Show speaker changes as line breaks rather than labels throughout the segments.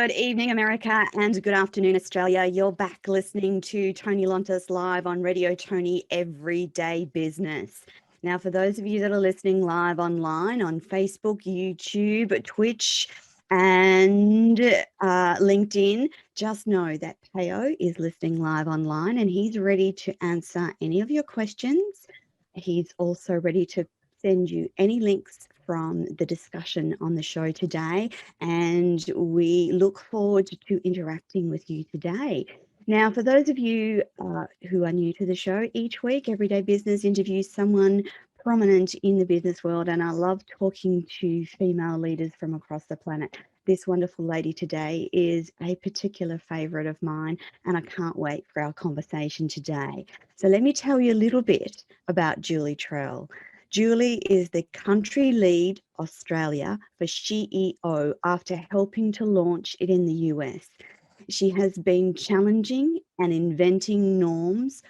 Good evening, America, and good afternoon, Australia. You're back listening to Toni Lontis live on Radio Toni Every Day Business. Now, for those of you that are listening live online on Facebook, YouTube, Twitch, and LinkedIn, just know that Peo is listening live online and he's ready to answer any of your questions. He's also ready to send you any links from the discussion on the show today, and we look forward to interacting with you today. Now, for those of you who are new to the show, each week, Everyday Business interviews someone prominent in the business world, and I love talking to female leaders from across the planet. This wonderful lady today is a particular favourite of mine, and I can't wait for our conversation today. So let me tell you a little bit about Julie Trell. Julie is the country lead Australia for SHEeo after helping to launch it in the US. She has been challenging and inverting norms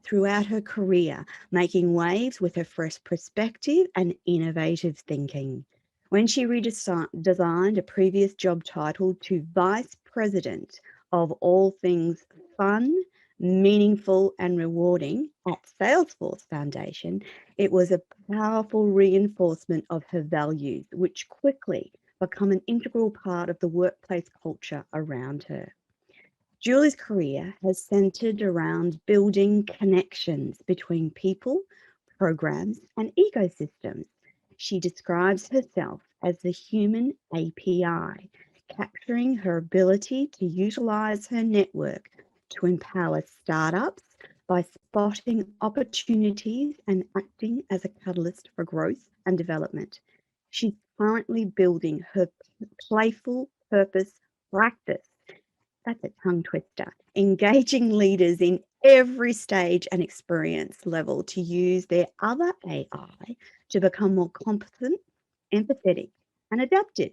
throughout her career, making waves with her fresh perspective and innovative thinking. When she redesigned a previous job title to Vice President of all things fun, meaningful and rewarding at Salesforce Foundation, it was a powerful reinforcement of her values, which quickly become an integral part of the workplace culture around her. Julie's career has centered around building connections between people, programs, and ecosystems. She describes herself as the human API, capturing her ability to utilize her network to empower startups by spotting opportunities and acting as a catalyst for growth and development. She's currently building her Playful Purpose practice. That's a tongue twister. Engaging leaders in every stage and experience level to use their other AI to become more competent, empathetic, and adaptive.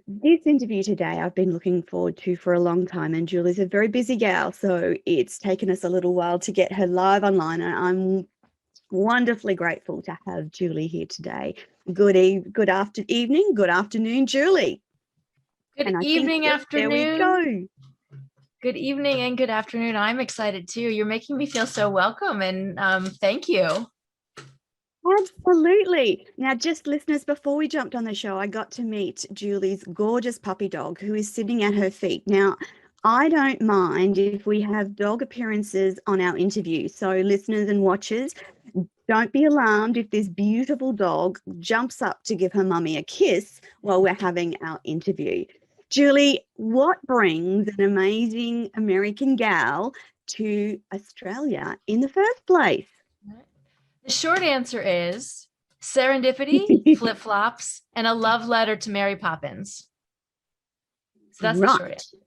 This interview today I've been looking forward to for a long time, and Julie's a very busy gal, so it's taken us a little while to get her live online, and I'm wonderfully grateful to have Julie here today. Good evening, good afternoon, Julie.
Good evening, afternoon.
There we go.
Good evening and good afternoon. I'm excited too. You're making me feel so welcome, and thank you.
Absolutely. Now, just listeners, before we jumped on the show, I got to meet Julie's gorgeous puppy dog who is sitting at her feet. Now, I don't mind if we have dog appearances on our interview. So listeners and watchers, don't be alarmed if this beautiful dog jumps up to give her mummy a kiss while we're having our interview. Julie, what brings an amazing American gal to Australia in the first place?
The short answer is serendipity, flip-flops, and a love letter to Mary Poppins. So that's the short answer.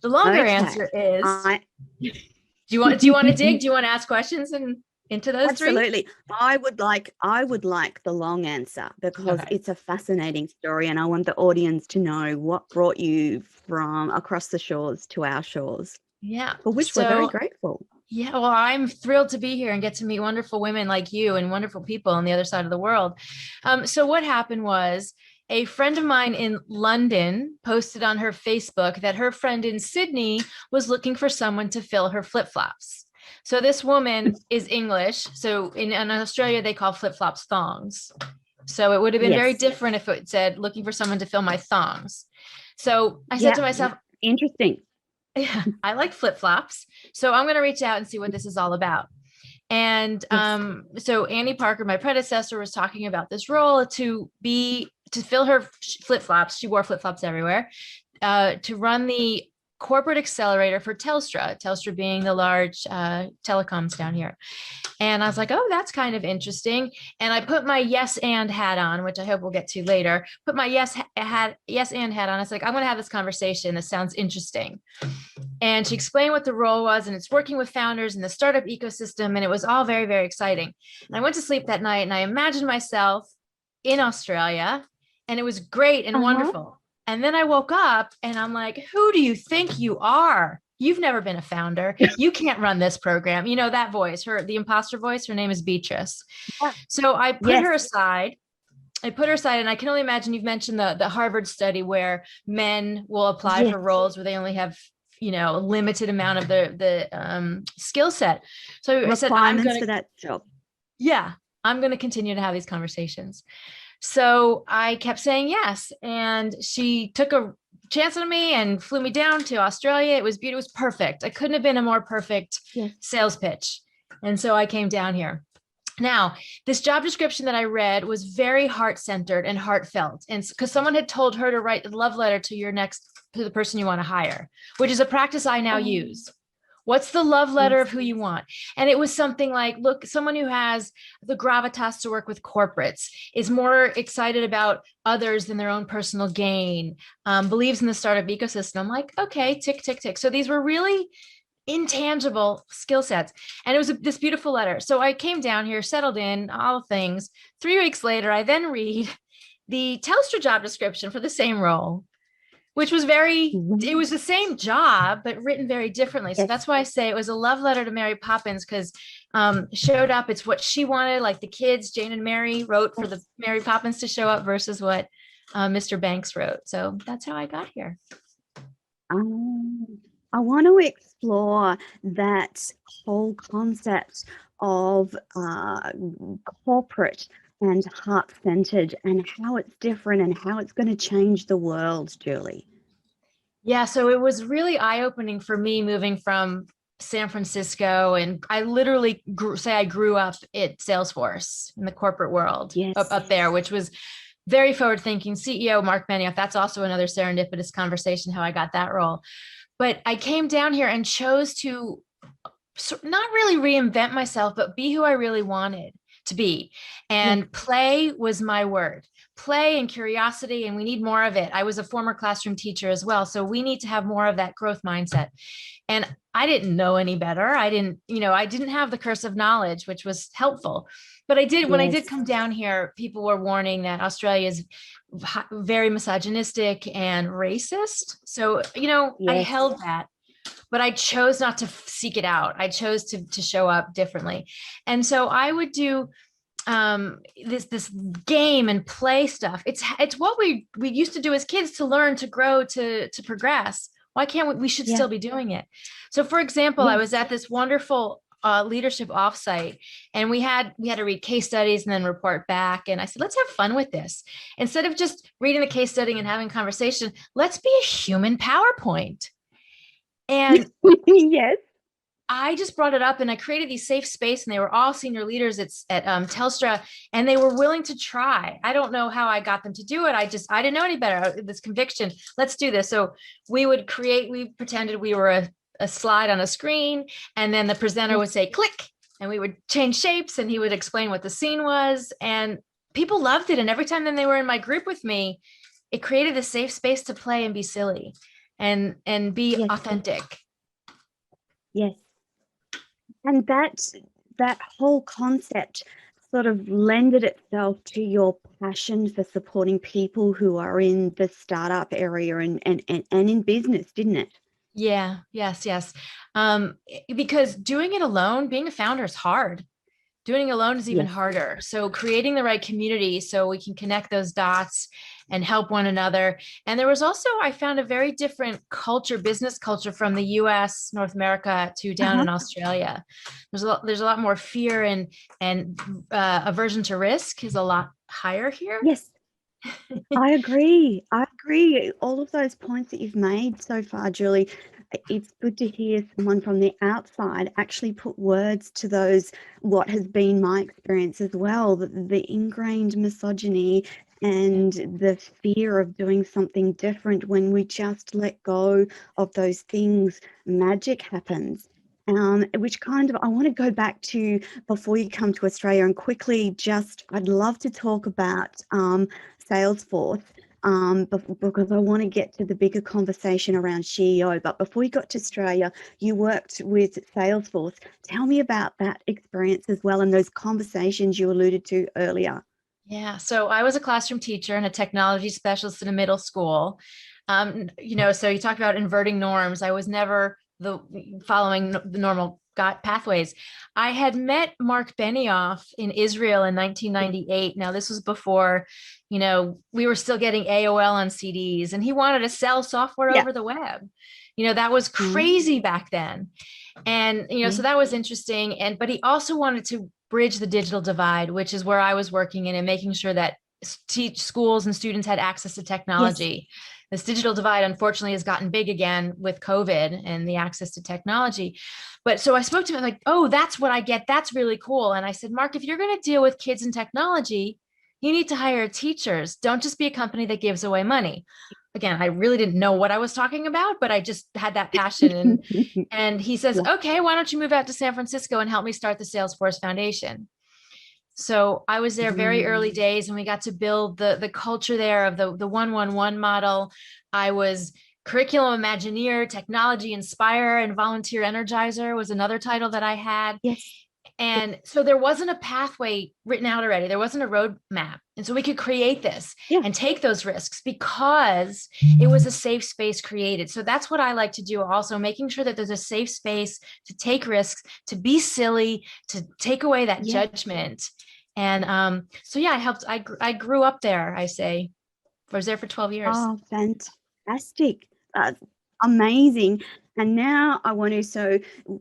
The longer answer is, do you want to dig? Do you want to ask questions into those three?
Absolutely. I would like the long answer because it's a fascinating story, and I want the audience to know what brought you from across the shores to our shores.
Yeah.
For which we're very grateful.
Yeah, well, I'm thrilled to be here and get to meet wonderful women like you and wonderful people on the other side of the world. So what happened was a friend of mine in London posted on her Facebook that her friend in Sydney was looking for someone to fill her flip-flops. So this woman is English. So in Australia, they call flip-flops thongs. So it would have been very different if it said looking for someone to fill my thongs. So I said to myself,
interesting.
Yeah, I like flip-flops. So I'm going to reach out and see what this is all about. And so Annie Parker, my predecessor, was talking about this role to fill her flip-flops. She wore flip-flops everywhere, to run the corporate accelerator for Telstra being the large telecoms down here. And I was like, oh, that's kind of interesting. And I put my yes and hat on, which I hope we'll get to later. Put my yes and hat on. I was like, I'm going to have this conversation. This sounds interesting. And she explained what the role was, and it's working with founders in the startup ecosystem. And it was all very, very exciting. And I went to sleep that night and I imagined myself in Australia, and it was great and wonderful. And then I woke up and I'm like, who do you think you are? You've never been a founder. You can't run this program. You know, that voice, the imposter voice, her name is Beatrice. So I put her aside I put her aside, and I can only imagine you've mentioned the Harvard study where men will apply
Yes.
for roles where they only have, a limited amount of the skill set. So I said,
Requirements for that job.
I'm going to continue to have these conversations. So I kept saying yes. And she took a chance on me and flew me down to Australia. It was beautiful. It was perfect. I couldn't have been a more perfect sales pitch. And so I came down here. Now, this job description that I read was very heart-centered and heartfelt. And because someone had told her to write a love letter to the person you want to hire, which is a practice I now use. What's the love letter of who you want? And it was something like, look, someone who has the gravitas to work with corporates, is more excited about others than their own personal gain, believes in the startup ecosystem. I'm like, okay, tick, tick, tick. So these were really intangible skill sets. And it was this beautiful letter. So I came down here, settled in, all the things. 3 weeks later, I then read the Telstra job description for the same role, which was it was the same job, but written very differently. So that's why I say it was a love letter to Mary Poppins, because showed up. It's what she wanted, like the kids, Jane and Mary, wrote for the Mary Poppins to show up versus what Mr. Banks wrote. So that's how I got here.
I want to explore that whole concept of corporate and heart-centered, and how it's different and how it's going to change the world, Julie.
Yeah, so it was really eye-opening for me moving from San Francisco, and I literally I grew up at Salesforce in the corporate world, up there, which was very forward-thinking. CEO Mark Benioff, that's also another serendipitous conversation, how I got that role. But I came down here and chose to not really reinvent myself, but be who I really wanted to be. And play was my word. Play and curiosity, and we need more of it. I was a former classroom teacher as well, so we need to have more of that growth mindset. And I didn't know any better. I didn't have the curse of knowledge, which was helpful. But I did, when I did come down here, people were warning that Australia is very misogynistic and racist. So, I held that, but I chose not to seek it out. I chose to show up differently. And so I would do this game and play stuff. It's what we used to do as kids to learn, to grow, to progress. Why can't we should still be doing it. So for example, I was at this wonderful leadership offsite, and we had to read case studies and then report back. And I said, let's have fun with this. Instead of just reading the case study and having conversation, let's be a human PowerPoint. And I just brought it up, and I created these safe space, and they were all senior leaders at Telstra, and they were willing to try. I don't know how I got them to do it. I didn't know any better. This conviction, let's do this. So we pretended we were a slide on a screen, and then the presenter would say click, and we would change shapes, and he would explain what the scene was, and people loved it. And every time then they were in my group with me, it created a safe space to play and be silly and be authentic.
Yes. And that whole concept sort of lended itself to your passion for supporting people who are in the startup area and in business, didn't it?
Yeah. Yes. Because doing it alone, being a founder is hard. Doing it alone is even harder. So creating the right community so we can connect those dots and help one another. And there was also, I found a very different culture, business culture from the US, North America to down in Australia. There's a lot more fear, and aversion to risk is a lot higher here.
Yes. I agree. All of those points that you've made so far, Julie, it's good to hear someone from the outside actually put words to those, what has been my experience as well, the ingrained misogyny and the fear of doing something different. When we just let go of those things, magic happens. Which kind of, I want to go back to before you come to Australia, and quickly I'd love to talk about Salesforce, because I want to get to the bigger conversation around SHEeo. But before you got to Australia, you worked with Salesforce. Tell me about that experience as well, and those conversations you alluded to earlier.
Yeah, so I was a classroom teacher and a technology specialist in a middle school. So you talk about inverting norms. I was never following the normal got pathways. I had met Mark Benioff in Israel in 1998. Now, this was before, we were still getting AOL on CDs, and he wanted to sell software
Yeah.
over the web. That was crazy back then. And, so that was interesting. But he also wanted to bridge the digital divide, which is where I was working in, and making sure that schools and students had access to technology. Yes. This digital divide, unfortunately, has gotten big again with COVID and the access to technology. But so I spoke to him like, oh, that's what I get. That's really cool. And I said, Mark, if you're going to deal with kids and technology, you need to hire teachers. Don't just be a company that gives away money. Again, I really didn't know what I was talking about, but I just had that passion. And he says, okay, why don't you move out to San Francisco and help me start the Salesforce Foundation? So I was there very early days, and we got to build the culture there of the 1-1-1 model. I was curriculum imagineer, technology inspirer, and volunteer energizer was another title that I had.
Yes.
And so there wasn't a pathway written out already. There wasn't a roadmap. And so we could create this and take those risks because it was a safe space created. So that's what I like to do also, making sure that there's a safe space to take risks, to be silly, to take away that judgment. And so, yeah, I grew up there, I say. I was there for 12 years.
Oh, fantastic. Amazing. And now I want to, so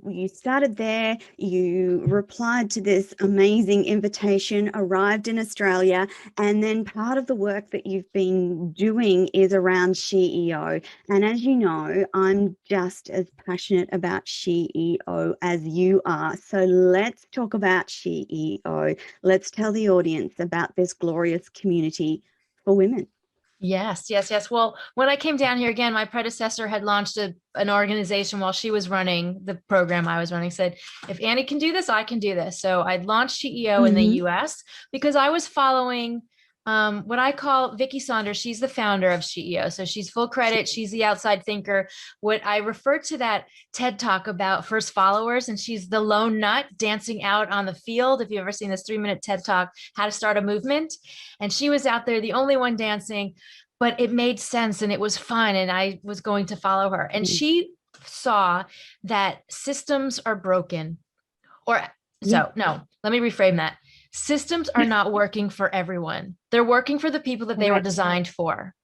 you started there, you replied to this amazing invitation, arrived in Australia, and then part of the work that you've been doing is around SHEeo. And as you know, I'm just as passionate about SHEeo as you are. So let's talk about SHEeo. Let's tell the audience about this glorious community for women.
Yes. Well, when I came down here again, my predecessor had launched an organization while she was running the program I was running, said, if Annie can do this, I can do this. So I launched SHEeo in the US because I was following what I call Vicki Saunders. She's the founder of SHEeo. So she's full credit. She's the outside thinker. What I refer to that TED talk about first followers, and she's the lone nut dancing out on the field. If you've ever seen this 3-minute TED talk, how to start a movement. And she was out there, the only one dancing, but it made sense and it was fun. And I was going to follow her. And she saw that systems are broken. Let me reframe that. Systems are not working for everyone. They're working for the people that they were designed for.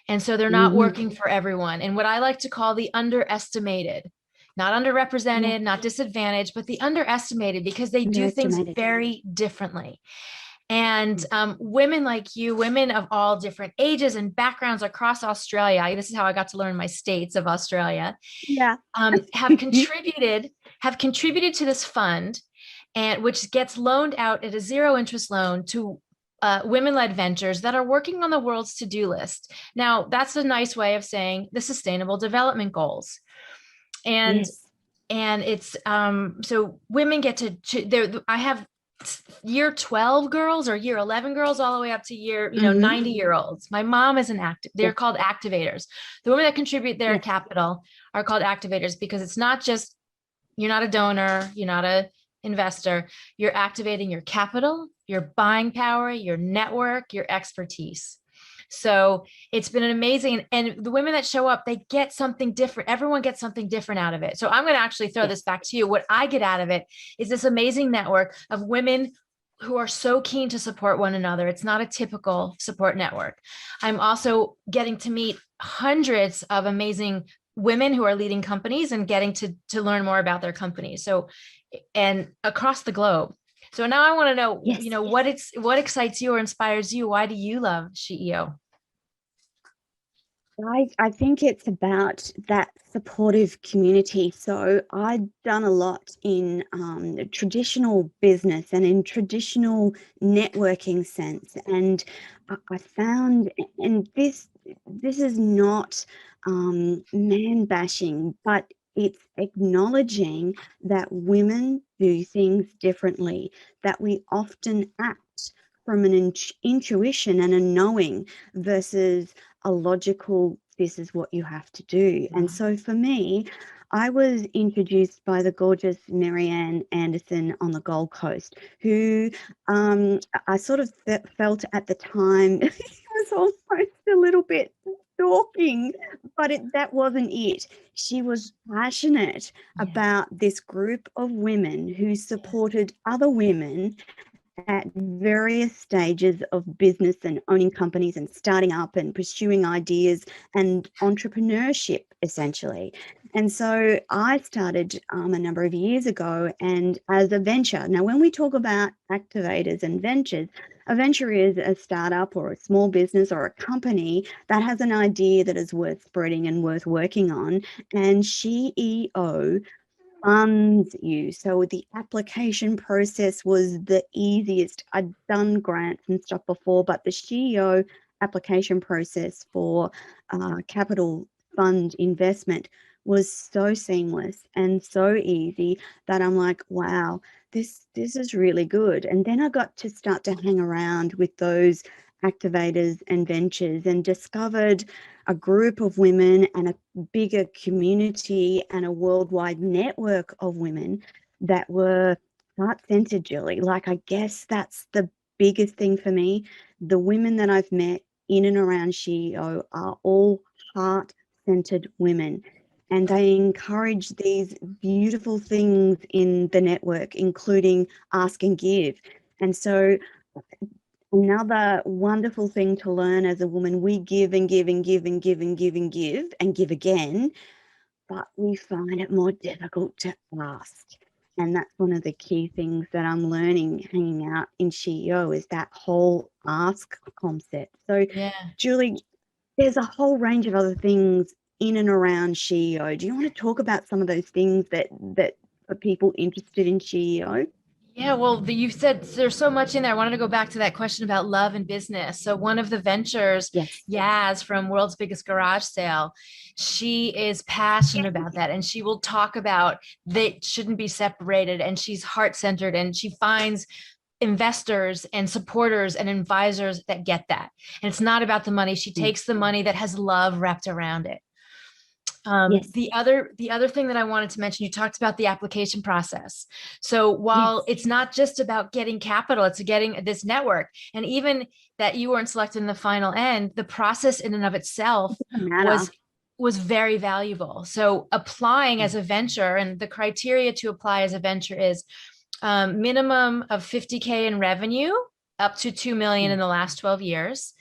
And so they're not working for everyone. And what I like to call the underestimated, not underrepresented, not disadvantaged, but the underestimated, because they do things very differently. And women like you, women of all different ages and backgrounds across Australia, this is how I got to learn my states of Australia, have contributed to this fund, and which gets loaned out at a 0 interest loan to women-led ventures that are working on the world's to-do list. Now, that's a nice way of saying the Sustainable Development Goals. And it's so women get to I have year 12 girls or year 11 girls all the way up to year 90-year-olds. My mom is they're called activators. The women that contribute their capital are called activators, because it's not just, you're not a donor, you're not a investor, you're activating your capital, your buying power, your network, your expertise. So it's been an amazing, and the women that show up, they get something different. Everyone gets something different out of it. So I'm going to actually throw this back to you. What I get out of it is this amazing network of women who are so keen to support one another. It's not a typical support network. I'm also getting to meet hundreds of amazing women who are leading companies and getting to learn more about their companies. So, and across the globe. So now I want to know, what excites you or inspires you? Why do you love SHEeo?
I think it's about that supportive community. So I've done a lot in traditional business and in traditional networking sense. And I found, and this is not man bashing, but it's acknowledging that women do things differently, that we often act from an intuition and a knowing versus a logical, this is what you have to do. And so for me, I was introduced by the gorgeous Marianne Anderson on the Gold Coast, who I sort of felt at the time it was almost a little bit stalking, but that wasn't it. She was passionate about this group of women who supported other women at various stages of business and owning companies and starting up and pursuing ideas and entrepreneurship, essentially. And so I started a number of years ago, and as a venture. Now, when we talk about activators and ventures, a venture is a startup or a small business or a company that has an idea that is worth spreading and worth working on. And SHEeo funds you. So the application process was the easiest. I'd done grants and stuff before, but the SHEeo application process for capital fund investment was so seamless and so easy that I'm like, wow, this is really good. And then I got to start to hang around with those activators and ventures and discovered a group of women and a bigger community and a worldwide network of women that were heart-centered, Julie. Like, I guess that's the biggest thing for me. The women that I've met in and around SHEeo are all heart-centered women, and they encourage these beautiful things in the network, including ask and give. And so another wonderful thing to learn as a woman, we give and give and give and give and give and give and give again, but we find it more difficult to ask. And that's one of the key things that I'm learning hanging out in SHEeo, is that whole ask concept. So, Julie, there's a whole range of other things in and around SHEeo. Do you want to talk about some of those things that for people interested in SHEeo?
Yeah, well, you said there's so much in there. I wanted to go back to that question about love and business. So one of the ventures,
Yes.
Yaz from World's Biggest Garage Sale, she is passionate about that, and she will talk about they shouldn't be separated, and she's heart-centered, and she finds investors and supporters and advisors that get that. And it's not about the money. She takes the money that has love wrapped around it.
Yes.
The other thing that I wanted to mention, you talked about the application process. So while it's not just about getting capital, it's getting this network, and even that you weren't selected in the final end, the process in and of itself was very valuable. So applying as a venture, and the criteria to apply as a venture is minimum of 50K in revenue, up to 2 million in the last 12 years.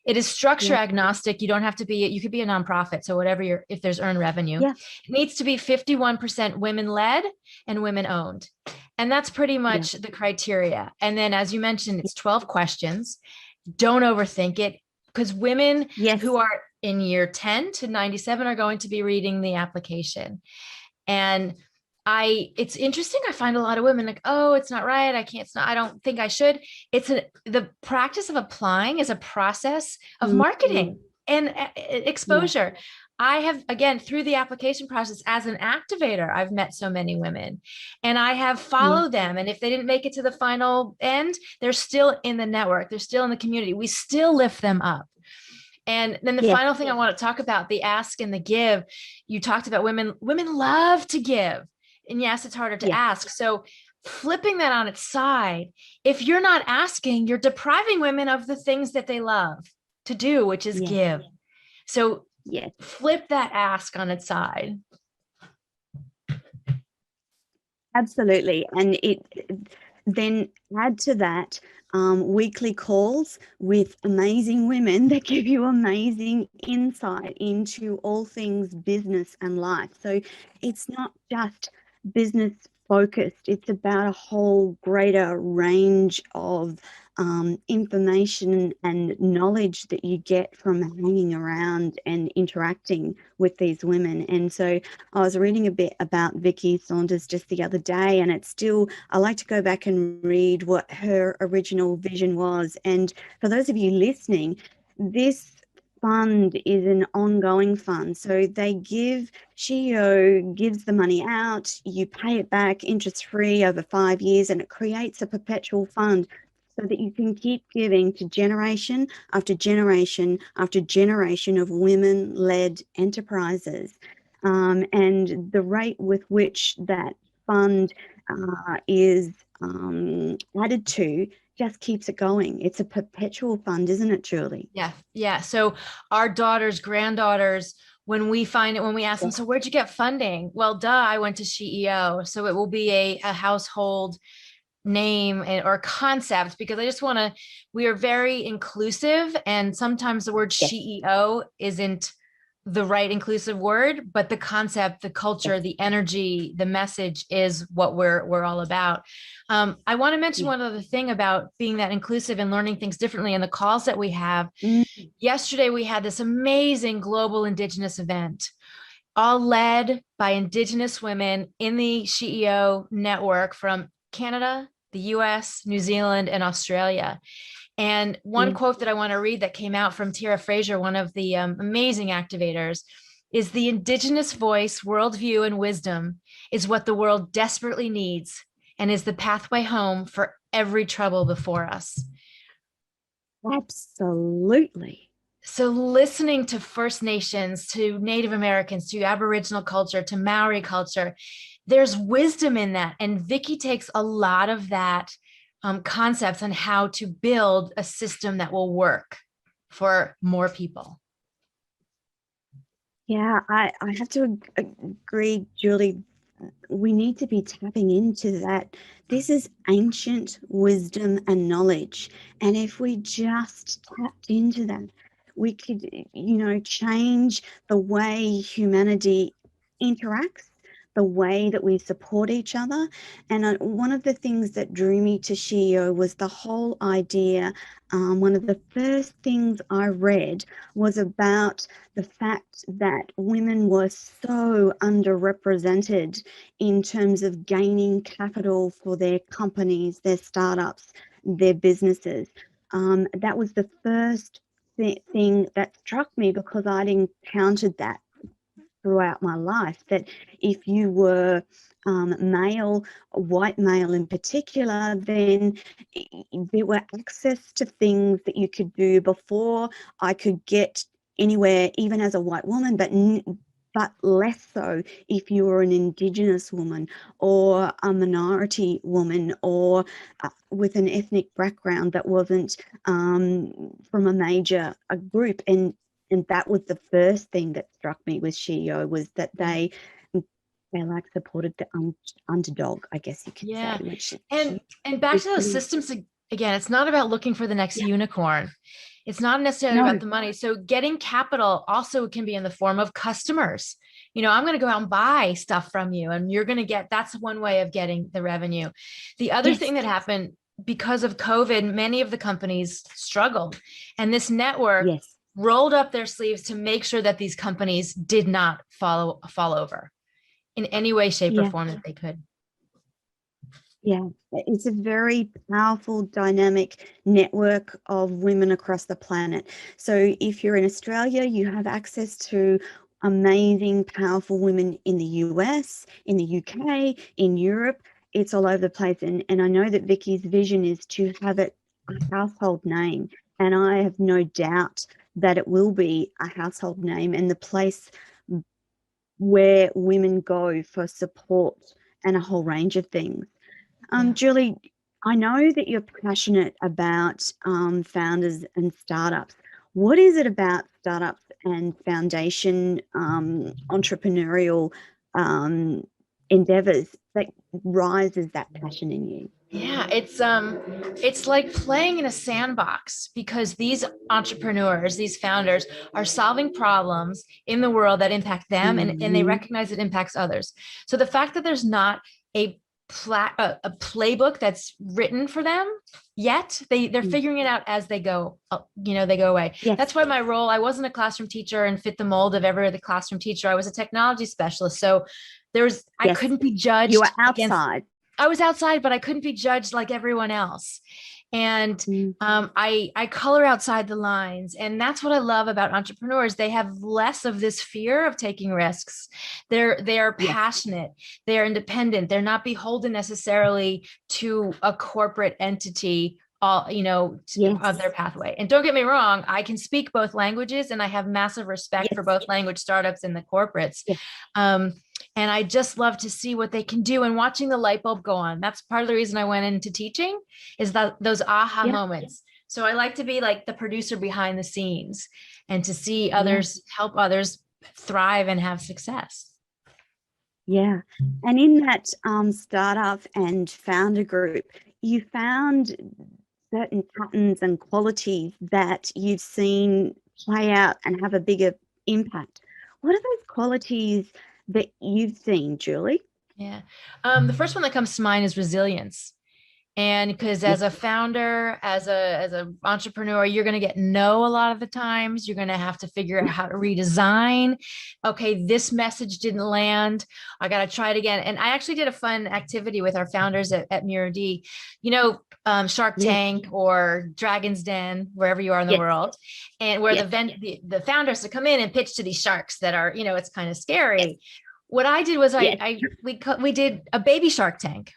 It is structure agnostic. You don't have to be, you could be a nonprofit. So whatever if there's earned revenue, it needs to be 51% women led and women owned. And that's pretty much the criteria. And then, as you mentioned, it's 12 questions. Don't overthink it, because women who are in year 10 to 97 are going to be reading the application. And it's interesting. I find a lot of women like, oh, it's not right. I don't think I should. The practice of applying is a process of marketing and exposure. I have, again, through the application process as an activator, I've met so many women, and I have followed them. And if they didn't make it to the final end, they're still in the network. They're still in the community. We still lift them up. And then the final thing I want to talk about, the ask and the give. You talked about women love to give. And yes, it's harder to ask. So flipping that on its side, if you're not asking, you're depriving women of the things that they love to do, which is give. So flip that ask on its side.
Absolutely. And then add to that weekly calls with amazing women that give you amazing insight into all things business and life. So it's not just business focused, it's about a whole greater range of information and knowledge that you get from hanging around and interacting with these women. And so I was reading a bit about Vicky Saunders just the other day, and I like to go back and read what her original vision was. And for those of you listening, this fund is an ongoing fund. So SHEeo gives the money out, you pay it back interest-free over 5 years, and it creates a perpetual fund so that you can keep giving to generation after generation after generation of women-led enterprises. And the rate with which that fund is added to just keeps it going. It's a perpetual fund, isn't it, Julie?
Yeah. Yeah. So our daughters, granddaughters, when we ask them, so where'd you get funding? Well, duh, I went to SHEeo. So it will be a household name or concept, because we are very inclusive, and sometimes the word
Yes.
SHEeo isn't the right inclusive word, but the concept, the culture, the energy, the message is what we're all about. I want to mention one other thing about being that inclusive and learning things differently in the calls that we have. Yesterday, we had this amazing global Indigenous event, all led by Indigenous women in the SHEeo network from Canada, the US, New Zealand, and Australia. And one quote that I want to read that came out from Tara Fraser, one of the amazing activators, is the Indigenous voice, worldview, and wisdom is what the world desperately needs and is the pathway home for every trouble before us.
Absolutely.
So listening to First Nations, to Native Americans, to Aboriginal culture, to Maori culture, there's wisdom in that. And Vicki takes a lot of that concepts on how to build a system that will work for more people.
Yeah, I have to agree, Julie. We need to be tapping into that. This is ancient wisdom and knowledge. And if we just tapped into that, we could, change the way humanity interacts, the way that we support each other. And one of the things that drew me to SHEeo was the whole idea. One of the first things I read was about the fact that women were so underrepresented in terms of gaining capital for their companies, their startups, their businesses. That was the first thing that struck me, because I'd encountered that throughout my life, that if you were male, white male in particular, then there were access to things that you could do before I could get anywhere, even as a white woman, but less so if you were an Indigenous woman or a minority woman, or with an ethnic background that wasn't from a major group. And that was the first thing that struck me with SHEeo, was that they like supported the underdog, I guess you could say. Which
and back to those systems again, it's not about looking for the next unicorn. It's not necessarily about the money. So getting capital also can be in the form of customers. I'm going to go out and buy stuff from you, and you're going to get, that's one way of getting the revenue. The other thing that happened because of COVID, many of the companies struggled, and this network rolled up their sleeves to make sure that these companies did not fall over in any way, shape, or form that they could.
Yeah, it's a very powerful, dynamic network of women across the planet. So if you're in Australia, you have access to amazing, powerful women in the US, in the UK, in Europe. It's all over the place. And I know that Vicki's vision is to have it a household name. And I have no doubt that it will be a household name and the place where women go for support and a whole range of things. Julie, I know that you're passionate about founders and startups. What is it about startups and foundation entrepreneurial endeavors that rises that passion in you?
Yeah, it's like playing in a sandbox, because these entrepreneurs, these founders are solving problems in the world that impact them, and they recognize it impacts others. So the fact that there's not a playbook that's written for them yet, they're figuring it out as they go, they go away. That's why my role, I wasn't a classroom teacher and fit the mold of every other classroom teacher. I was a technology specialist. So I couldn't be judged.
You were outside.
I was outside, but I couldn't be judged like everyone else. And I color outside the lines. And that's what I love about entrepreneurs. They have less of this fear of taking risks. They are passionate. They're independent. They're not beholden necessarily to a corporate entity, of their pathway. And don't get me wrong, I can speak both languages, and I have massive respect for both language startups and the corporates. And I just love to see what they can do, and watching the light bulb go on. That's part of the reason I went into teaching, is that those aha moments. So I like to be like the producer behind the scenes, and to see others, help others thrive and have success.
Yeah. And in that startup and founder group, you found certain patterns and qualities that you've seen play out and have a bigger impact. What are those qualities that you've seen, Julie?
Yeah. The first one that comes to mind is resilience. And because as a founder, as a entrepreneur, you're going to get no a lot of the times. You're going to have to figure out how to redesign. Okay, this message didn't land. I got to try it again. And I actually did a fun activity with our founders at Miro D. You know, Shark Tank or Dragon's Den, wherever you are in the world, and where the founders to come in and pitch to these sharks that are, you know, it's kind of scary. What I did was we did a baby Shark Tank.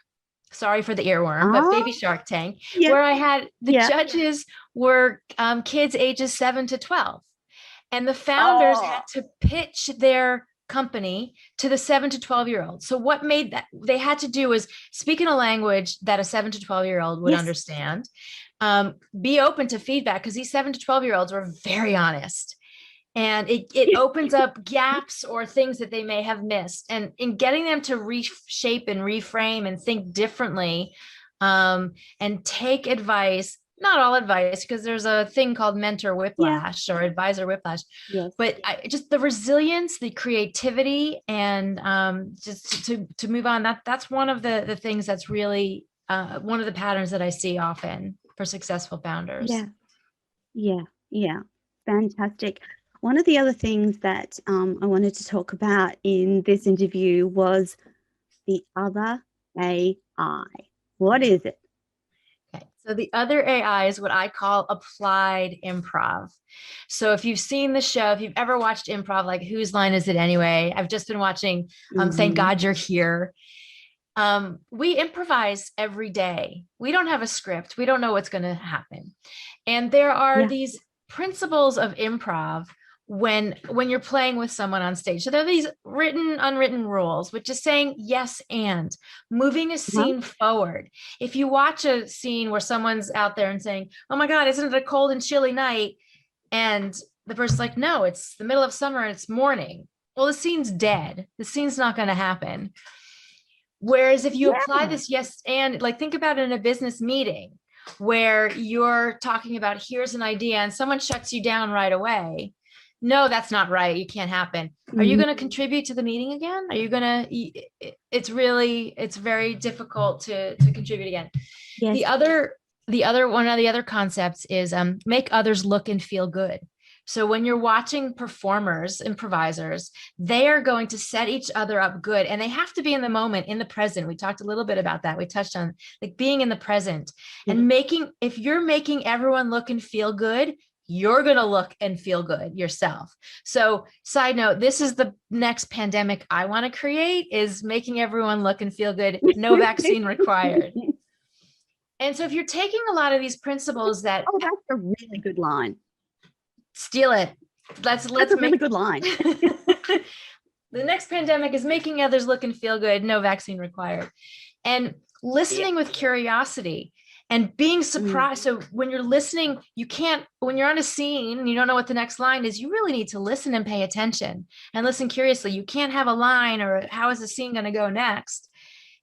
Sorry for the earworm, but baby Shark Tank, where I had the judges were kids ages 7 to 12. And the founders had to pitch their company to the 7 to 12-year-old. So what made that they had to do was speak in a language that a 7 to 12-year-old would understand, be open to feedback, because these 7 to 12-year-olds were very honest. And it opens up gaps or things that they may have missed. And in getting them to reshape and reframe and think differently, and take advice, not all advice, because there's a thing called mentor whiplash or advisor whiplash, but just the resilience, the creativity, and just to move on, that's one of the things that's really one of the patterns that I see often for successful founders.
Yeah. Fantastic. One of the other things that I wanted to talk about in this interview was the other AI. What is it?
Okay, so the other AI is what I call applied improv. So if you've seen the show, if you've ever watched improv, like Whose Line Is It Anyway? I've just been watching Thank God You're Here. We improvise every day. We don't have a script. We don't know what's going to happen. And there are these principles of improv when you're playing with someone on stage. So there are these written, unwritten rules, which is saying yes and moving a scene forward. If you watch a scene where someone's out there and saying, oh my God, isn't it a cold and chilly night? And the person's like, no, it's the middle of summer and it's morning. Well, the scene's dead. The scene's not going to happen. Whereas if you apply this yes and, like, think about it in a business meeting where you're talking about here's an idea and someone shuts you down right away. No, that's not right. You can't happen. Are you going to contribute to the meeting again? Are you going to, it's very difficult to contribute again. The other one of the other concepts is make others look and feel good. So when you're watching performers, improvisers, they are going to set each other up good, and they have to be in the moment, in the present. We talked a little bit about that. We touched on like being in the present and if you're making everyone look and feel good, you're going to look and feel good yourself. So side note, this is the next pandemic I want to create, is making everyone look and feel good. No vaccine required. And so if you're taking a lot of these principles that...
Oh, that's a really good line.
Steal it. Let's
that's a really good line.
The next pandemic is making others look and feel good. No vaccine required. And listening with curiosity. And being surprised. So when you're listening, when you're on a scene and you don't know what the next line is, you really need to listen and pay attention and listen curiously. You can't have a line or how is the scene going to go next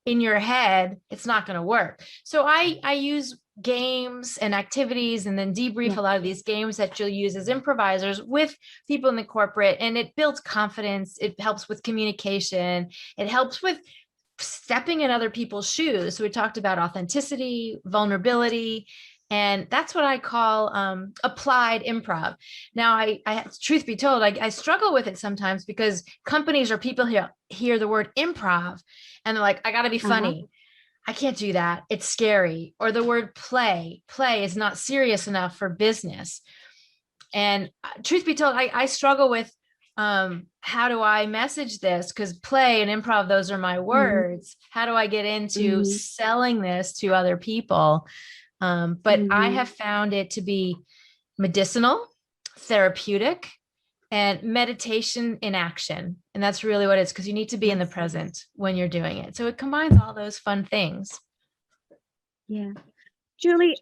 in your head. It's not going to work. So I use games and activities and then debrief a lot of these games that you'll use as improvisers with people in the corporate, and it builds confidence. It helps with communication. It helps with stepping in other people's shoes. So we talked about authenticity, vulnerability, and that's what I call applied improv. Now, I truth be told, I struggle with it sometimes because companies or people hear the word improv and they're like, I got to be funny. I can't do that. It's scary. Or the word play is not serious enough for business. And truth be told, I struggle with how do I message this? Because play and improv, those are my words. How do I get into selling this to other people? But I have found it to be medicinal, therapeutic, and meditation in action. And that's really what it is, because you need to be in the present when you're doing it. So it combines all those fun things.
Yeah. Julie,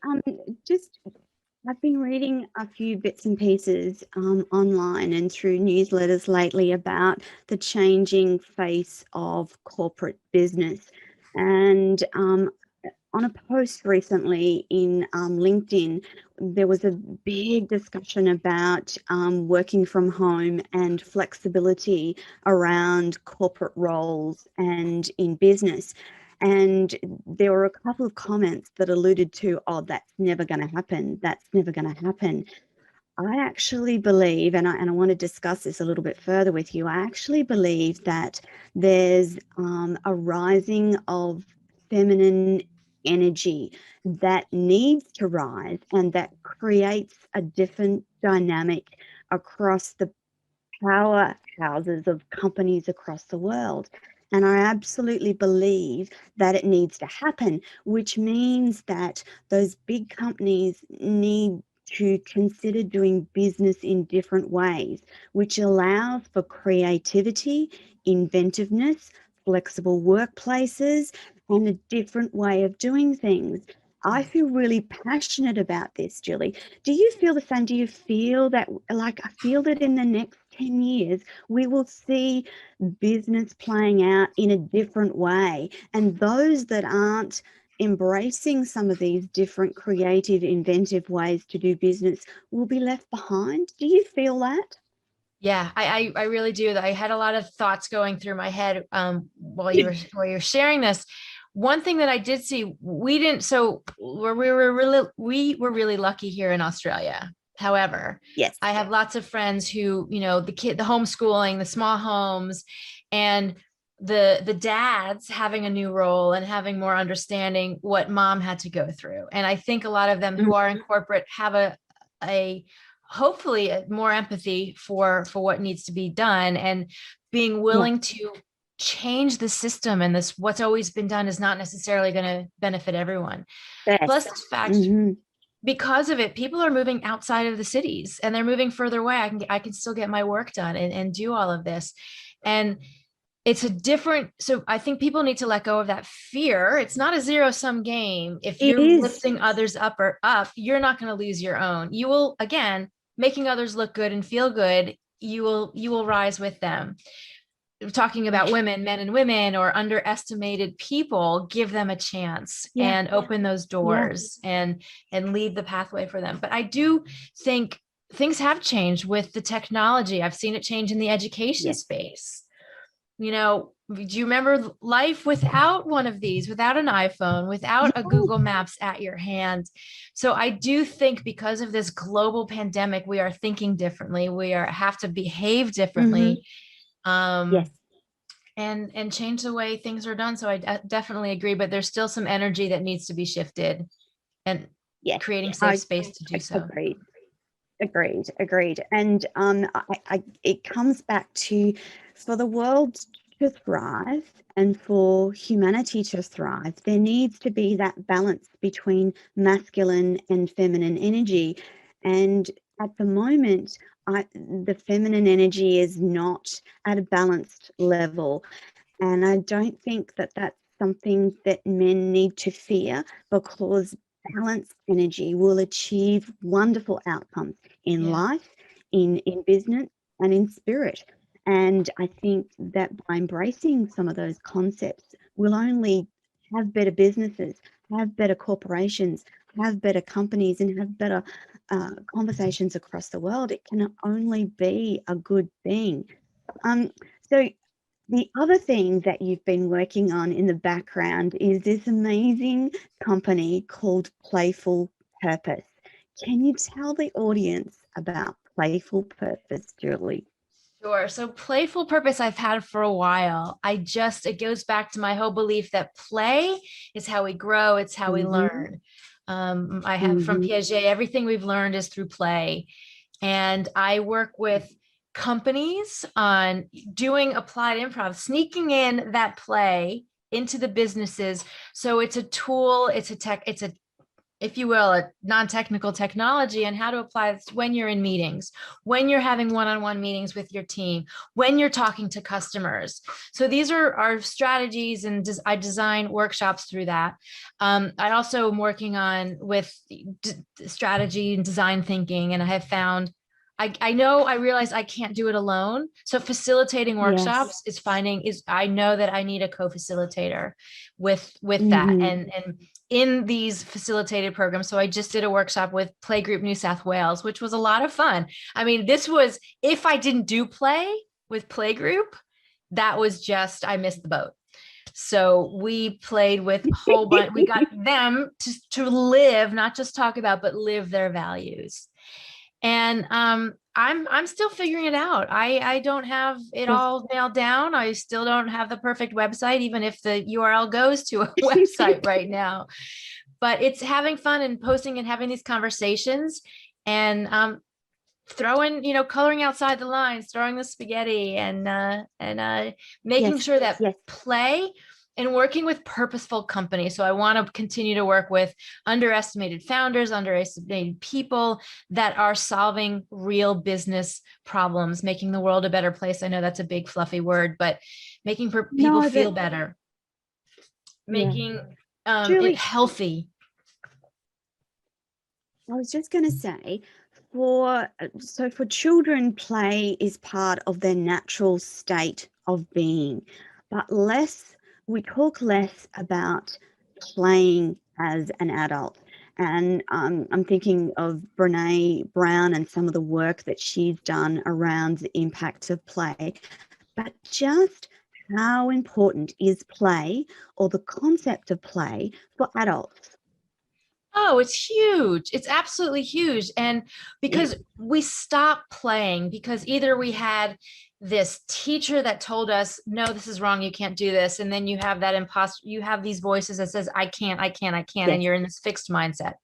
just I've been reading a few bits and pieces online and through newsletters lately about the changing face of corporate business. And on a post recently in LinkedIn, there was a big discussion about working from home and flexibility around corporate roles and in business. And there were a couple of comments that alluded to, oh, that's never going to happen. That's never going to happen. I actually believe, and I want to discuss this a little bit further with you, I actually believe that there's a rising of feminine energy that needs to rise and that creates a different dynamic across the powerhouses of companies across the world. And I absolutely believe that it needs to happen, which means that those big companies need to consider doing business in different ways, which allows for creativity, inventiveness, flexible workplaces, and a different way of doing things. I feel really passionate about this, Julie. Do you feel the same? Do you feel that, like, I feel that in the next 10 years, we will see business playing out in a different way. And those that aren't embracing some of these different creative, inventive ways to do business will be left behind. Do you feel that?
Yeah, I really do. I had a lot of thoughts going through my head while you're sharing this. One thing that I did see, we didn't, so we were really lucky here in Australia. However,
Yes.
I have lots of friends who, the homeschooling, the small homes, and the dads having a new role and having more understanding what mom had to go through. And I think a lot of them who are in corporate have a hopefully more empathy for what needs to be done, and being willing to change the system. And this, what's always been done, is not necessarily going to benefit everyone.
Yes.
Plus the fact, because of it, people are moving outside of the cities and they're moving further away. I can still get my work done and do all of this. And it's a different, so I think people need to let go of that fear. It's not a zero-sum game. If you're lifting others up, you're not going to lose your own. You will, again, making others look good and feel good, you will rise with them. We're talking about women, men and women, or underestimated people, give them a chance and open those doors and lead the pathway for them. But I do think things have changed with the technology. I've seen it change in the education space. Do you remember life without one of these, without an iPhone, without a Google Maps at your hand? So I do think because of this global pandemic, we are thinking differently. We have to behave differently, and change the way things are done. So I definitely agree, but there's still some energy that needs to be shifted, and creating safe space to do so.
Agreed. And it comes back to, for the world to thrive and for humanity to thrive, there needs to be that balance between masculine and feminine energy. And at the moment, the feminine energy is not at a balanced level. And I don't think that that's something that men need to fear, because balanced energy will achieve wonderful outcomes in life, in business, and in spirit. And I think that by embracing some of those concepts, we'll only have better businesses, have better corporations, have better companies, and have better conversations across the world. It can only be a good thing. So the other thing that you've been working on in the background is this amazing company called Playful Purpose. Can you tell the audience about Playful Purpose, Julie?
Sure. So Playful Purpose I've had for a while. It goes back to my whole belief that play is how we grow. It's how we learn. I have from Piaget, everything we've learned is through play. And I work with companies on doing applied improv, sneaking in that play into the businesses. So it's a tool, it's a tech, if you will, a non-technical technology and how to apply this when you're in meetings, when you're having one-on-one meetings with your team, when you're talking to customers. So these are our strategies, and I design workshops through that. I also am working on with strategy and design thinking, and I have found I realize I can't do it alone. So facilitating workshops I know that I need a co-facilitator with that. And in these facilitated programs. So I just did a workshop with Playgroup New South Wales, which was a lot of fun. I mean, this was, if I didn't do play with Playgroup, that was just, I missed the boat. So we played with a whole bunch. We got them to live, not just talk about, but live their values. And I'm still figuring it out. I don't have it all nailed down. I still don't have the perfect website, even if the URL goes to a website right now. But it's having fun and posting and having these conversations, and throwing, coloring outside the lines, throwing the spaghetti, and making sure that play and working with purposeful companies. So I want to continue to work with underestimated founders, underestimated people that are solving real business problems, making the world a better place. I know that's a big fluffy word, but making people feel better, making it healthy.
I was just going to say, for children, play is part of their natural state of being, but we talk less about playing as an adult. And I'm thinking of Brene Brown and some of the work that she's done around the impacts of play. But just how important is play, or the concept of play, for adults?
Oh, it's huge. It's absolutely huge. And because we stopped playing because either we had this teacher that told us, no, this is wrong, you can't do this. And then you have that you have these voices that says, I can't. And you're in this fixed mindset.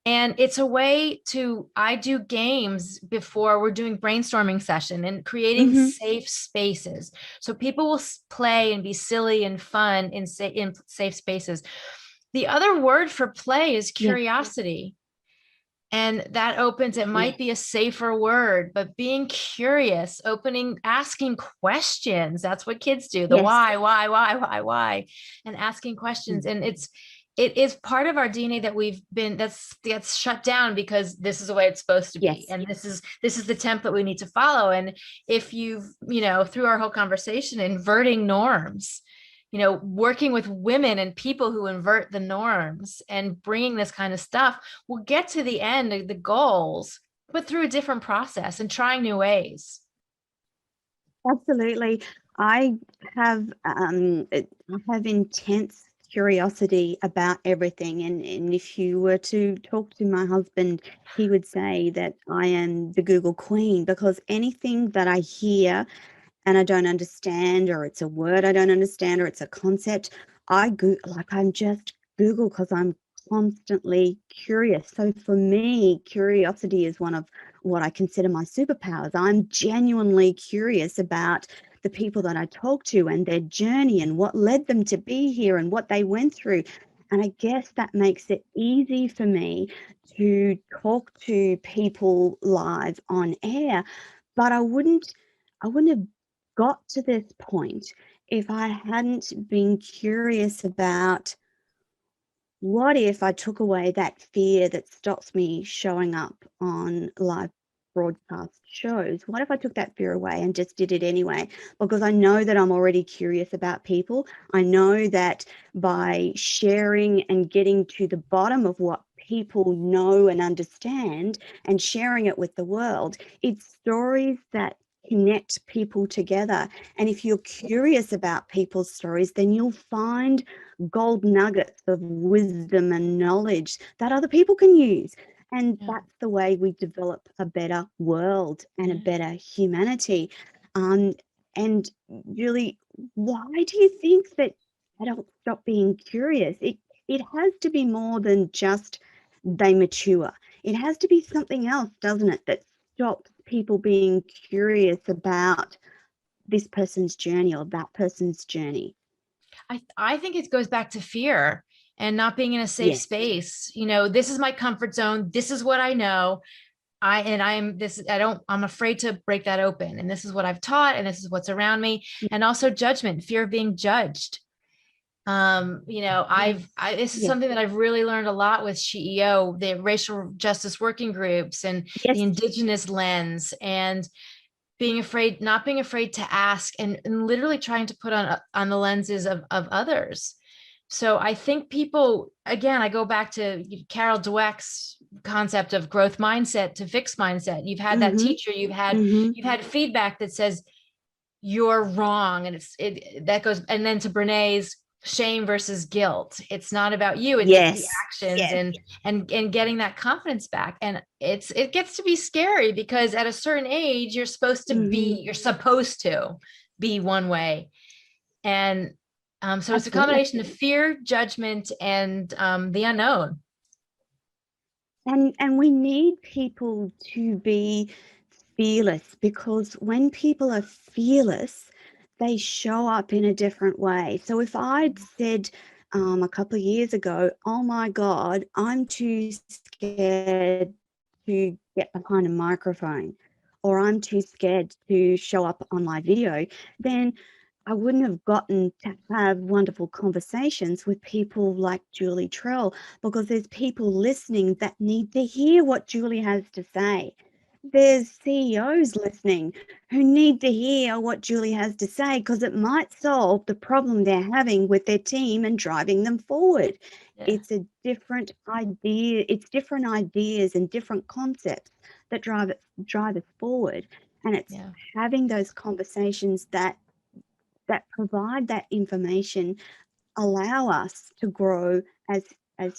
And it's a way I do games before we're doing brainstorming session and creating safe spaces. So people will play and be silly and fun in safe spaces. The other word for play is curiosity. And that opens, it might be a safer word, but being curious, asking questions. That's what kids do. The why, and asking questions. And it is part of our DNA that that's shut down because this is the way it's supposed to be. And this is the template we need to follow. And if through our whole conversation, inverting norms, working with women and people who invert the norms and bringing this kind of stuff, we'll get to the end of the goals, but through a different process and trying new ways.
Absolutely. I have intense curiosity about everything. And if you were to talk to my husband, he would say that I am the Google queen, because anything that I hear and I don't understand, or it's a word I don't understand, or it's a concept, I'm just Google, because I'm constantly curious. So for me, curiosity is one of what I consider my superpowers. I'm genuinely curious about the people that I talk to and their journey and what led them to be here and what they went through. And I guess that makes it easy for me to talk to people live on air. But I wouldn't have got to this point if I hadn't been curious about, what if I took away that fear that stops me showing up on live broadcast shows? What if I took that fear away and just did it anyway? Because I know that I'm already curious about people. I know that by sharing and getting to the bottom of what people know and understand and sharing it with the world, it's stories that connect people together. And if you're curious about people's stories, then you'll find gold nuggets of wisdom and knowledge that other people can use. And that's the way we develop a better world and a better humanity. And Julie, why do you think that adults stop being curious? It has to be more than just they mature. It has to be something else, doesn't it, that stops people being curious about this person's journey or that person's journey?
I think it goes back to fear and not being in a safe
Yes.
space. This is my comfort zone. This is what I know. I'm afraid to break that open. And this is what I've taught, and this is what's around me. And also judgment, fear of being judged. This is
Yes.
something that I've really learned a lot with SHEeo, the racial justice working groups, and
Yes.
the indigenous lens, and not being afraid to ask, and literally trying to put on the lenses of others. So I think people, again, I go back to Carol Dweck's concept of growth mindset to fixed mindset. You've had that teacher, you've had feedback that says you're wrong, and that goes, and then to Brené's shame versus guilt. It's not about you, it's the actions, and getting that confidence back. And it gets to be scary, because at a certain age you're supposed to be one way. And so it's a combination of fear, judgment, and the unknown.
And we need people to be fearless, because when people are fearless, they show up in a different way. So if I'd said a couple of years ago, oh my God, I'm too scared to get behind a microphone, or I'm too scared to show up on live video, then I wouldn't have gotten to have wonderful conversations with people like Julie Trell, because there's people listening that need to hear what Julie has to say. There's CEOs listening who need to hear what Julie has to say, because it might solve the problem they're having with their team and driving them forward.
Yeah.
It's a different idea. It's different ideas and different concepts that drive us forward. And it's having those conversations that provide that information, allow us to grow as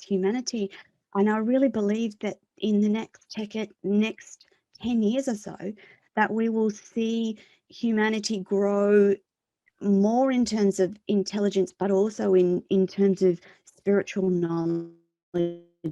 humanity. And I really believe that in the next 10 years or so, that we will see humanity grow more in terms of intelligence, but also in terms of spiritual knowledge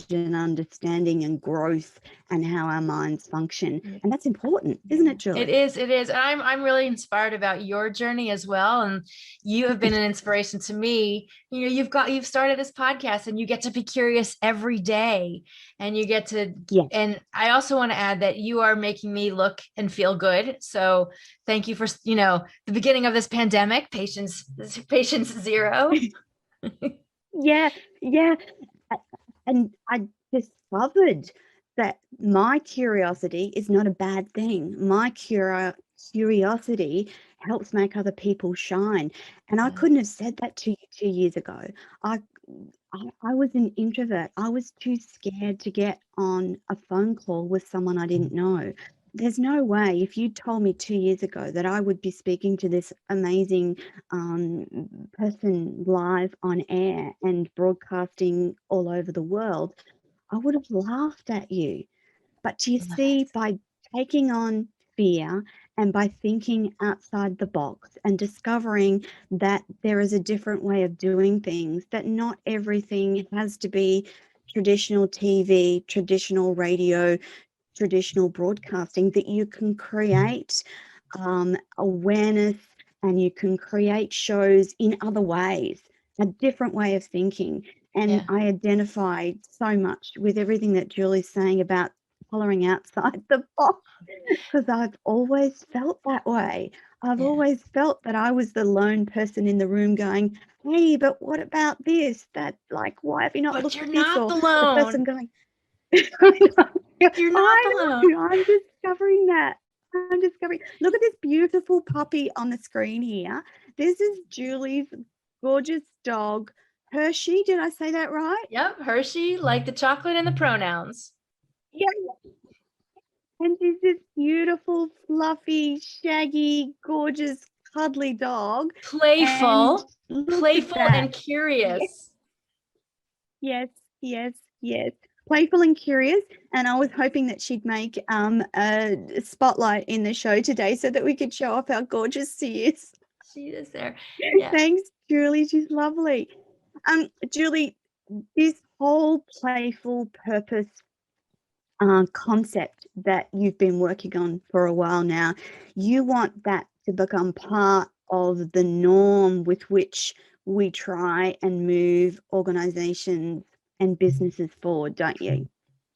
and understanding and growth, and how our minds function. And that's important, isn't it, Julie?
It is. I'm really inspired about your journey as well. And you have been an inspiration to me. You've started this podcast, and you get to be curious every day, and you get to, and I also want to add that you are making me look and feel good. So thank you for, the beginning of this pandemic, patience zero.
Yeah. And I discovered that my curiosity is not a bad thing. My curiosity helps make other people shine. And I couldn't have said that to you 2 years ago. I was an introvert. I was too scared to get on a phone call with someone I didn't know. There's no way, if you told me 2 years ago that I would be speaking to this amazing person live on air and broadcasting all over the world, I would have laughed at you. But you see, by taking on fear and by thinking outside the box and discovering that there is a different way of doing things, that not everything has to be traditional TV, traditional radio, traditional broadcasting, that you can create awareness, and you can create shows in other ways, a different way of thinking. And I identify so much with everything that Julie's saying about coloring outside the box, because I've always felt that way. I've always felt that I was the lone person in the room going, hey, but what about this? That, like, why have you not looked at this? Or the person going,
You're not alone.
I'm discovering that. Look at this beautiful puppy on the screen here. This is Julie's gorgeous dog, Hershey. Did I say that right?
Yep, Hershey, like the chocolate and the pronouns.
Yeah. And she's this beautiful, fluffy, shaggy, gorgeous, cuddly dog.
Playful and curious.
Yes. Playful and curious. And I was hoping that she'd make a spotlight in the show today so that we could show off how gorgeous she is.
She is there.
Yeah. Thanks, Julie. She's lovely. Julie, this whole playful purpose concept that you've been working on for a while now, you want that to become part of the norm with which we try and move organizations and businesses forward, don't you?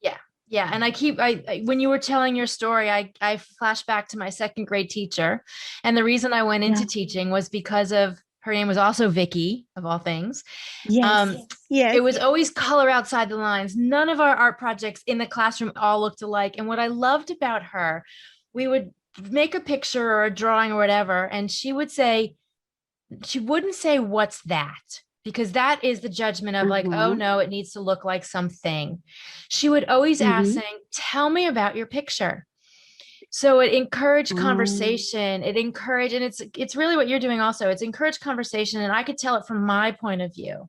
Yeah. Yeah. And when you were telling your story, I flashed back to my second grade teacher. And the reason I went into teaching was because of her name was also Vicky, of all things.
Yes.
It was always color outside the lines. None of our art projects in the classroom all looked alike. And what I loved about her, we would make a picture or a drawing or whatever, and she wouldn't say, what's that? Because that is the judgment of like, oh no, it needs to look like something. She would always ask saying, tell me about your picture. So it encouraged conversation. It encouraged, and it's really what you're doing also. It's encouraged conversation. And I could tell it from my point of view.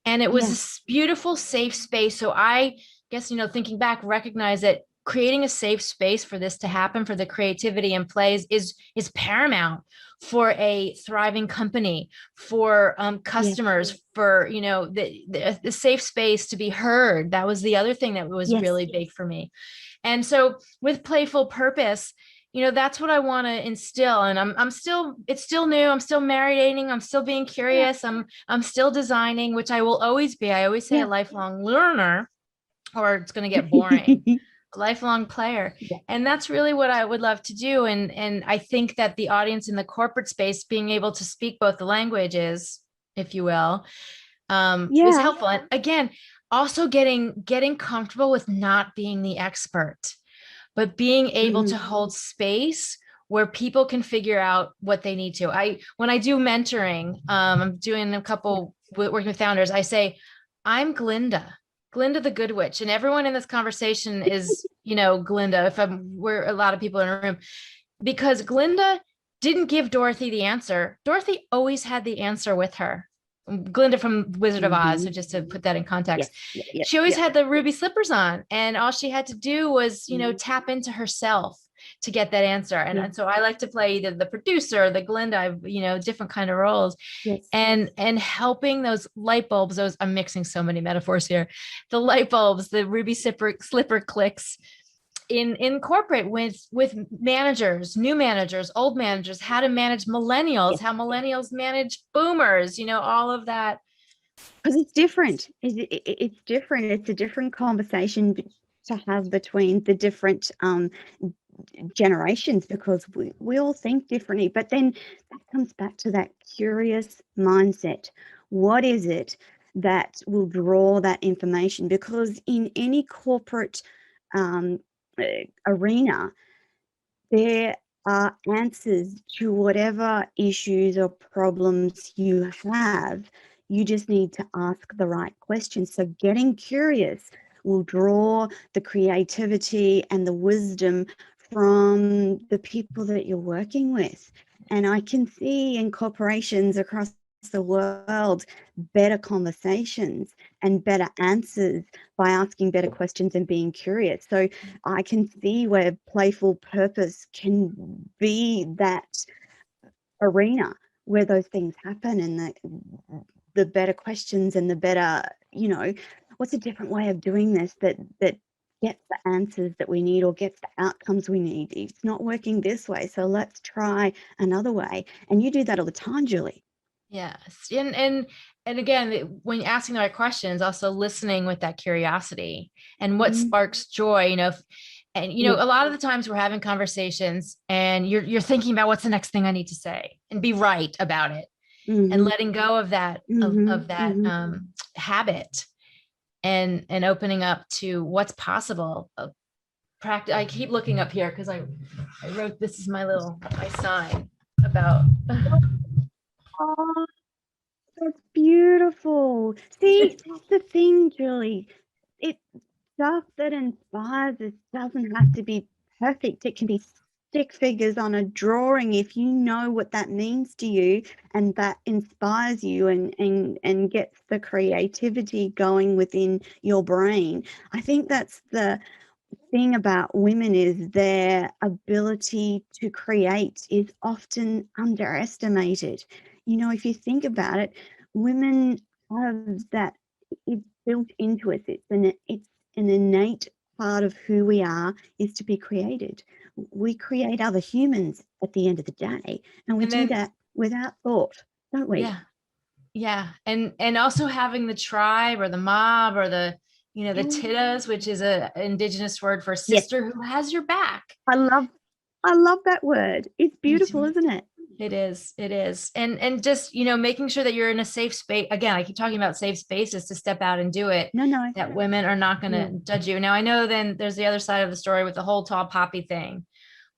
And it was this beautiful, safe space. So I guess, thinking back, recognize that creating a safe space for this to happen, for the creativity and plays is paramount for a thriving company, for customers, for, the safe space to be heard. That was the other thing that was really big for me. And so with Playful Purpose, that's what I want to instill. And it's still new. I'm still marinating. I'm still being curious. I'm still designing, which I will always be. I always say a lifelong learner, or it's going to get boring. A lifelong player. And that's really what I would love to do. And I think that the audience in the corporate space, being able to speak both the languages, if you will, is helpful. And again, also getting comfortable with not being the expert, but being able to hold space where people can figure out what they need to. When I do mentoring, I'm doing a couple working with founders, I say, I'm Glinda the Good Witch. And everyone in this conversation is, Glinda, we're a lot of people in a room, because Glinda didn't give Dorothy the answer. Dorothy always had the answer with her. Glinda from Wizard of Oz. So just to put that in context, she always had the ruby slippers on, and all she had to do was, tap into herself to get that answer. And so I like to play either the producer, the Glinda, different kind of roles, and helping those light bulbs. I'm mixing so many metaphors here. The light bulbs, the ruby slipper clicks in corporate with managers, new managers, old managers, how to manage millennials, how millennials manage boomers, all of that.
Because it's different. It's different. It's a different conversation to have between the different generations, because we all think differently. But then that comes back to that curious mindset. What is it that will draw that information? Because in any corporate arena, there are answers to whatever issues or problems you have. You just need to ask the right questions. So getting curious will draw the creativity and the wisdom from the people that you're working with. And I can see in corporations across the world better conversations and better answers by asking better questions and being curious. So I can see where Playful Purpose can be that arena where those things happen, and the better questions and the better, what's a different way of doing this that gets the answers that we need or gets the outcomes we need. It's not working this way, so let's try another way. And you do that all the time, Julie.
Yes. And again, when you're asking the right questions, also listening with that curiosity and what sparks joy, and a lot of the times we're having conversations and you're thinking about what's the next thing I need to say and be right about it, and letting go of that, of that habit, and opening up to what's possible. I keep looking up here because I wrote, this is my sign about.
Oh, that's beautiful. See, that's the thing, Julie. It's stuff that inspires us doesn't have to be perfect. It can be stick figures on a drawing if you know what that means to you and that inspires you and gets the creativity going within your brain. I think that's the thing about women, is their ability to create is often underestimated. If you think about it, women have that, it's built into us. It's an innate part of who we are, is to be created. We create other humans at the end of the day, and we do that without thought, don't we?
Yeah. Yeah. And also having the tribe or the mob or the, the tittas, which is a indigenous word for
Yes,
sister who has your back.
I love that word. It's
Me
beautiful,
too.
isn't it?
It is. It is. And just, making sure that you're in a safe space. Again, I keep talking about safe spaces to step out and do it,
No.
that women are not going to judge you. Now, I know then there's the other side of the story with the whole tall poppy thing,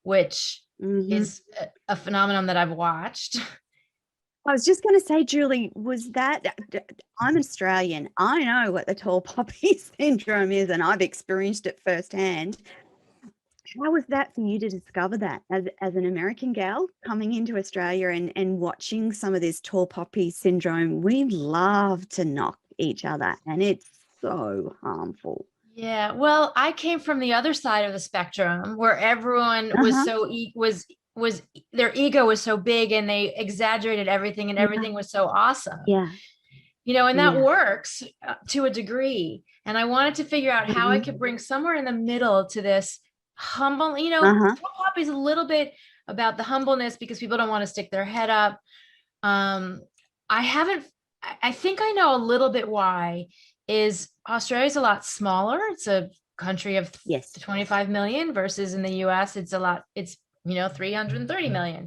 which
Mm-hmm.
is a phenomenon that I've watched.
I was just going to say, Julie, was that I'm Australian. I know what the tall poppy syndrome is, and I've experienced it firsthand. How was that for you to discover that as an American gal coming into Australia and watching some of this tall poppy syndrome? We love to knock each other, and it's so harmful.
Yeah. Well, I came from the other side of the spectrum where everyone was
Uh-huh.
so was their ego was so big and they exaggerated everything and
Yeah.
everything was so awesome.
Yeah.
And that
Yeah.
works to a degree. And I wanted to figure out how I
Mm-hmm.
could bring somewhere in the middle to this humble,
Uh-huh.
Tall Poppy is a little bit about the humbleness because people don't want to stick their head up. Um, I haven't, I think I know a little bit why is Australia's a lot smaller. It's a country of
Yes.
25 million versus in the US, it's a lot, it's, 330 million.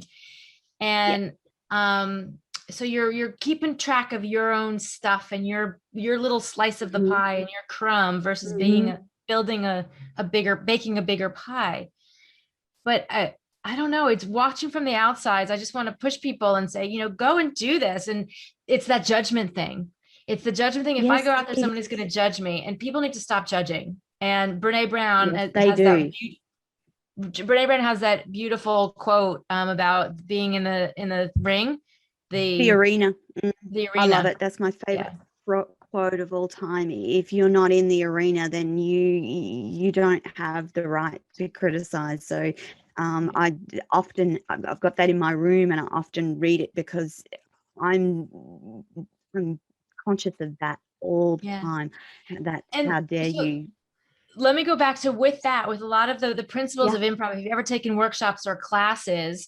Yeah.
And, so you're keeping track of your own stuff and your little slice of the
Mm-hmm.
pie and your crumb versus
Mm-hmm.
building a bigger, baking a bigger pie. But I don't know, it's watching from the outsides. I just want to push people and say, go and do this. And it's that judgment thing. It's the judgment thing. If I
Yes,
go out there,
it
somebody's going to judge me, and people need to stop judging. And Brene Brown
yes, they
has that
do.
Brene Brown has that beautiful quote about being in the ring,
The
the
arena.
the
I love
arena.
it. That's my favorite
Yeah.
quote of all time. If you're not in the arena, then you don't have the right to criticize. So I often I've got that in my room, and I often read it because I'm I'm conscious of that all the
Yeah.
time. That
And
how dare
so
you?
let me go back to with a lot of the principles
Yeah,
of improv. If you've ever taken workshops or classes,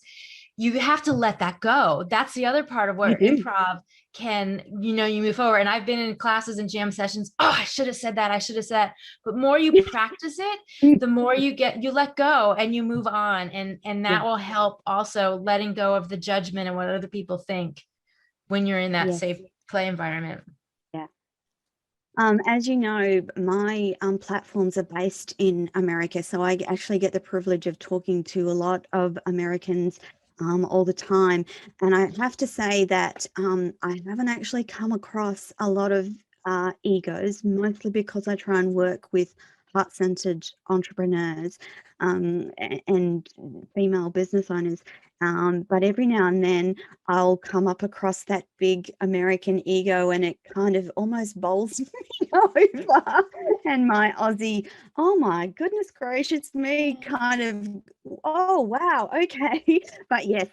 you have to let that go. That's the other part of
you
where
do.
improv can, you move forward. And I've been in classes and jam sessions. Oh, I should have said that. I should have said, but more you practice it, the more you let go and you move on. And
Yeah,
that will help also letting go of the judgment and what other people think when you're in that
yes.
safe play environment.
Yeah. As you know, my platforms are based in America, so I actually get the privilege of talking to a lot of Americans all the time. And I have to say that I haven't actually come across a lot of egos, mostly because I try and work with heart-centered entrepreneurs and female business owners. But every now and then I'll come up across that big American ego, and it kind of almost bowls me over. And my Aussie, oh my goodness gracious me, kind of, oh wow, okay. But yes,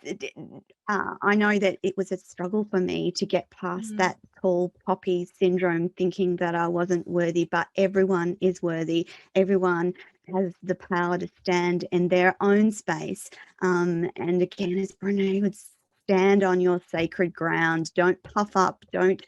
I know that it was a struggle for me to get past
Mhm.
that tall poppy syndrome, thinking that I wasn't worthy, but everyone is worthy. Everyone has the power to stand in their own space. And again, as Brene would stand on your sacred ground. Don't puff up. Don't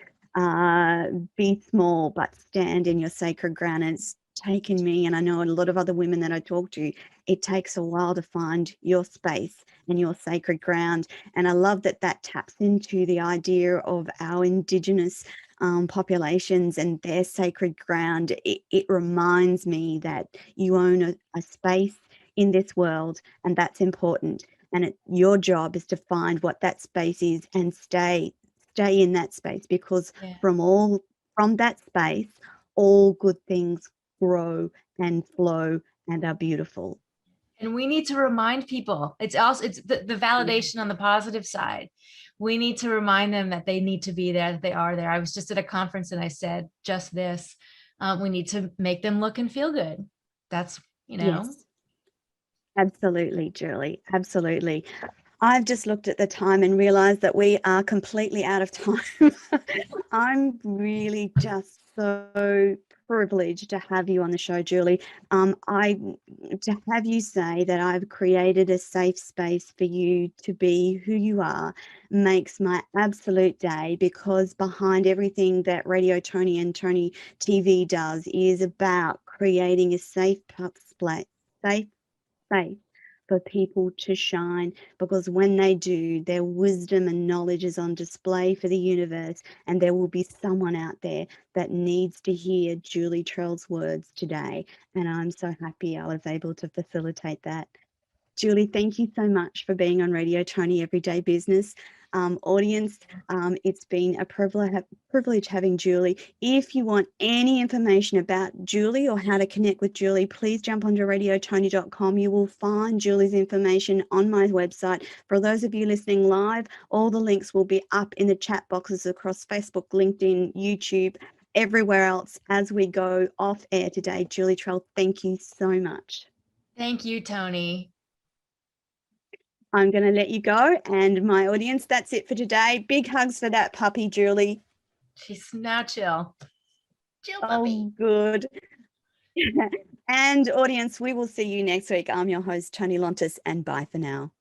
be small, but stand in your sacred ground. And it's taken me, and I know a lot of other women that I talk to, it takes a while to find your space and your sacred ground. And I love that that taps into the idea of our Indigenous populations and their sacred ground. It reminds me that you own a space in this world, and that's important. And your job is to find what that space is and stay in that space, because
Yeah.
from that space all good things grow and flow and are beautiful.
And we need to remind people, it's the validation on the positive side. We need to remind them that they need to be there, that they are there. I was just at a conference and I said just this. We need to make them look and feel good. That's,
Yes, absolutely, Julie, absolutely. I've just looked at the time and realized that we are completely out of time. I'm really just so privilege to have you on the show, Julie. To have you say that I've created a safe space for you to be who you are makes my absolute day, because behind everything that Radio Toni and Toni TV does is about creating a safe safe space for people to shine, because when they do, their wisdom and knowledge is on display for the universe, and there will be someone out there that needs to hear Julie Trell's words today. And I'm so happy I was able to facilitate that. Julie, thank you so much for being on Radio Toni Every Day Business. Audience, it's been a privilege having Julie. If you want any information about Julie or how to connect with Julie, please jump onto radiotoni.com. You will find Julie's information on my website. For those of you listening live, all the links will be up in the chat boxes across Facebook, LinkedIn, YouTube, everywhere else as we go off air today. Julie Trell, thank you so much.
Thank you, Toni.
I'm going to let you go. And my audience, that's it for today. Big hugs for that puppy, Julie.
She's now chill. Chill puppy.
Oh, good. And audience, we will see you next week. I'm your host, Toni Lontis, and bye for now.